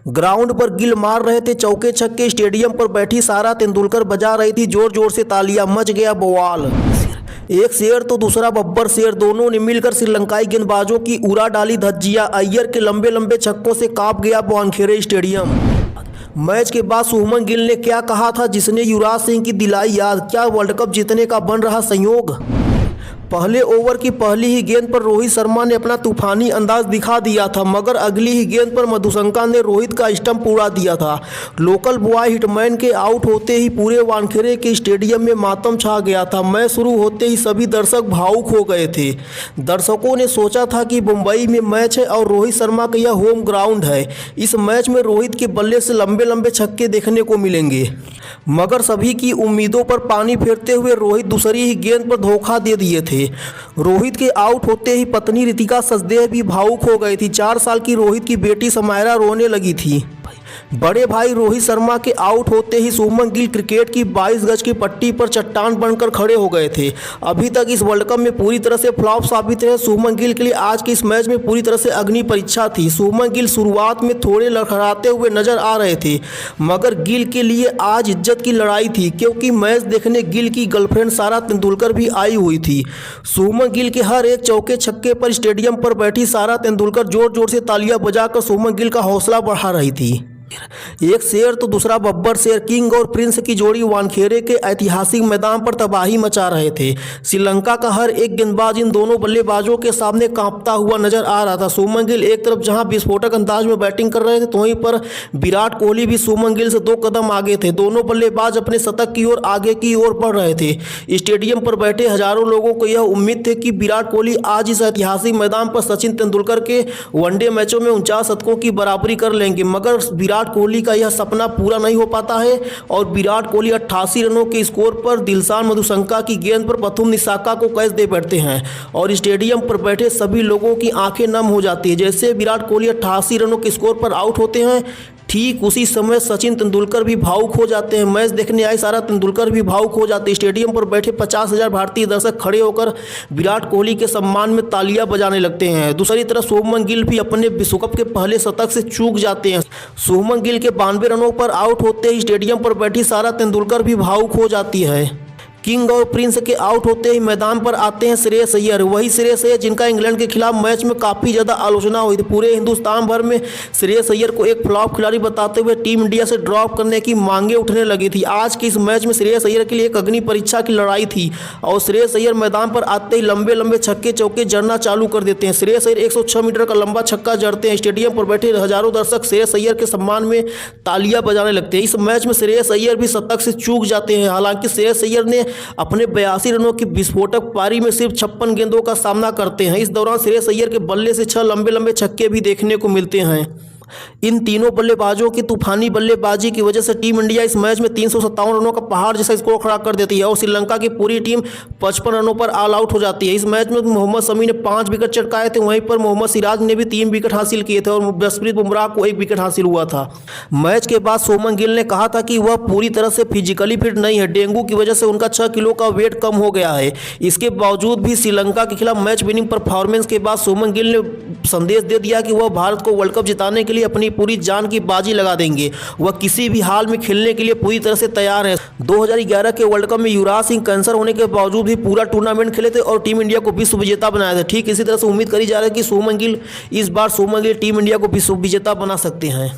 Ground पर गिल मार रहे थे चौके छक्के, स्टेडियम पर बैठी सारा तेंदुलकर बजा रही थी जोर जोर से तालियां, मच गया बवाल। एक शेर तो दूसरा बब्बर शेर, दोनों ने मिलकर श्रीलंकाई गेंदबाजों की उड़ा डाली धज्जियां। अय्यर के लंबे लंबे छक्कों से कांप गया वानखेड़े स्टेडियम। मैच के बाद शुभमन गिल ने क्या कहा था जिसने युवराज सिंह की दिलाई याद, क्या वर्ल्ड कप जीतने का बन रहा संयोग। पहले ओवर की पहली ही गेंद पर रोहित शर्मा ने अपना तूफानी अंदाज दिखा दिया था, मगर अगली ही गेंद पर मधुशंका ने रोहित का स्टंप उड़ा दिया था। लोकल बॉय हिटमैन के आउट होते ही पूरे वानखेड़े के स्टेडियम में मातम छा गया था। मैच शुरू होते ही सभी दर्शक भावुक हो गए थे। दर्शकों ने सोचा था कि मुंबई में मैच है और रोहित शर्मा का यह होम ग्राउंड है, इस मैच में रोहित के बल्ले से लंबे लंबे छक्के देखने को मिलेंगे। मगर सभी की उम्मीदों पर पानी फेरते हुए रोहित दूसरी ही गेंद पर धोखा दे दिए थे। रोहित के आउट होते ही पत्नी रितिका सचदेव भी भावुक हो गई थी। 4 साल की रोहित की बेटी समायरा रोने लगी थी। बड़े भाई रोहित शर्मा के आउट होते ही शुभमन गिल क्रिकेट की 22 गज की पट्टी पर चट्टान बनकर खड़े हो गए थे। अभी तक इस वर्ल्ड कप में पूरी तरह से फ्लॉप साबित रहे शुभमन गिल के लिए आज के इस मैच में पूरी तरह से अग्नि परीक्षा थी। शुभमन गिल शुरुआत में थोड़े लड़खड़ाते हुए नजर आ रहे थे, मगर गिल के लिए आज इज्जत की लड़ाई थी, क्योंकि मैच देखने गिल की गर्लफ्रेंड सारा तेंदुलकर भी आई हुई थी। शुभमन गिल के हर एक चौके छक्के पर स्टेडियम पर बैठी सारा तेंदुलकर जोर जोर से तालियां बजाकर शुभमन गिल का हौसला बढ़ा रही थी। एक शेर तो दूसरा बब्बर शेर, किंग और प्रिंस की जोड़ी वानखेड़े के ऐतिहासिक मैदान पर तबाही मचा रहे थे। श्रीलंका का हर एक गेंदबाज इन दोनों बल्लेबाजों के सामने कांपता हुआ नजर आ रहा था। शुभमन गिल एक तरफ जहां विस्फोटक अंदाज में बैटिंग कर रहे थे, तो वहीं पर विराट कोहली भी शुभमन गिल से 2 कदम आगे थे। दोनों बल्लेबाज अपने शतक की ओर आगे की ओर बढ़ रहे थे। स्टेडियम पर बैठे हजारों लोगों को यह उम्मीद थी कि विराट कोहली आज इस ऐतिहासिक मैदान पर सचिन तेंदुलकर के वनडे मैचों में 49 शतकों की बराबरी कर लेंगे, मगर विराट कोहली का यह सपना पूरा नहीं हो पाता है और विराट कोहली 88 रनों के स्कोर पर दिलशान मधुशंका की गेंद पर प्रथम निशाका को कैच दे बैठते हैं और स्टेडियम पर बैठे सभी लोगों की आंखें नम हो जाती है। जैसे विराट कोहली 88 रनों के स्कोर पर आउट होते हैं, ठीक उसी समय सचिन तेंदुलकर भी भावुक हो जाते हैं। मैच देखने आए सारा तेंदुलकर भी भावुक हो जाते हैं। स्टेडियम पर बैठे 50,000 भारतीय दर्शक खड़े होकर विराट कोहली के सम्मान में तालियां बजाने लगते हैं। दूसरी तरफ शुभमन गिल भी अपने विश्व कप के पहले शतक से चूक जाते हैं। शुभमन गिल के 92 रनों पर आउट होते ही स्टेडियम पर बैठी सारा तेंदुलकर भी भावुक हो जाती है। किंग और प्रिंस के आउट होते ही मैदान पर आते हैं श्रेयस अय्यर, वही श्रेयस अय्यर जिनका इंग्लैंड के खिलाफ मैच में काफ़ी ज़्यादा आलोचना हुई थी। पूरे हिंदुस्तान भर में श्रेयस अय्यर को एक फ्लॉप खिलाड़ी बताते हुए टीम इंडिया से ड्रॉप करने की मांगे उठने लगी थी। आज के इस मैच में श्रेयस अय्यर के लिए एक अग्नि परीक्षा की लड़ाई थी और श्रेयस अय्यर मैदान पर आते ही लंबे लंबे छक्के चौके जड़ना चालू कर देते हैं। श्रेयस अय्यर 106 मीटर का लंबा छक्का जड़ते हैं। स्टेडियम पर बैठे हजारों दर्शक श्रेयस अय्यर के सम्मान में तालियां बजाने लगते हैं। इस मैच में श्रेयस अय्यर भी शतक से चूक जाते हैं। हालांकि श्रेयस अय्यर ने अपने 82 रनों की विस्फोटक पारी में सिर्फ 56 गेंदों का सामना करते हैं। इस दौरान श्रेयस अय्यर के बल्ले से 6 लंबे लंबे छक्के भी देखने को मिलते हैं। इन तीनों बल्लेबाजों की तूफानी बल्लेबाजी की वजह से टीम इंडिया इस मैच में 357 रनों का पहाड़ जैसा स्कोर खड़ा कर देती है और श्रीलंका की पूरी टीम 55 रनों पर ऑल आउट हो जाती है। इस मैच में मोहम्मद शमी ने 5 विकेट चटकाए थे, वहीं पर मोहम्मद सिराज ने भी 3 विकेट हासिल किए थे और जसप्रीत बुमराह को 1 विकेट हासिल हुआ था। मैच के बाद शुभमन गिल ने कहा था कि वह पूरी तरह से फिजिकली फिट नहीं है, डेंगू की वजह से उनका 6 किलो का वेट कम हो गया है। इसके बावजूद भी श्रीलंका के खिलाफ मैच विनिंग परफॉर्मेंस के बाद शुभमन गिल ने संदेश दे दिया कि वह भारत को वर्ल्ड कप जिताने के लिए अपनी पूरी जान की बाजी लगा देंगे। वह किसी भी हाल में खेलने के लिए पूरी तरह से तैयार है। 2011 के वर्ल्ड कप में युवराज सिंह कैंसर होने के बावजूद भी पूरा टूर्नामेंट खेले थे और टीम इंडिया को विश्व विजेता बनाया था। ठीक इसी तरह से उम्मीद करी जा रही है कि शुभमन गिल टीम इंडिया को विश्व विजेता बना सकते हैं।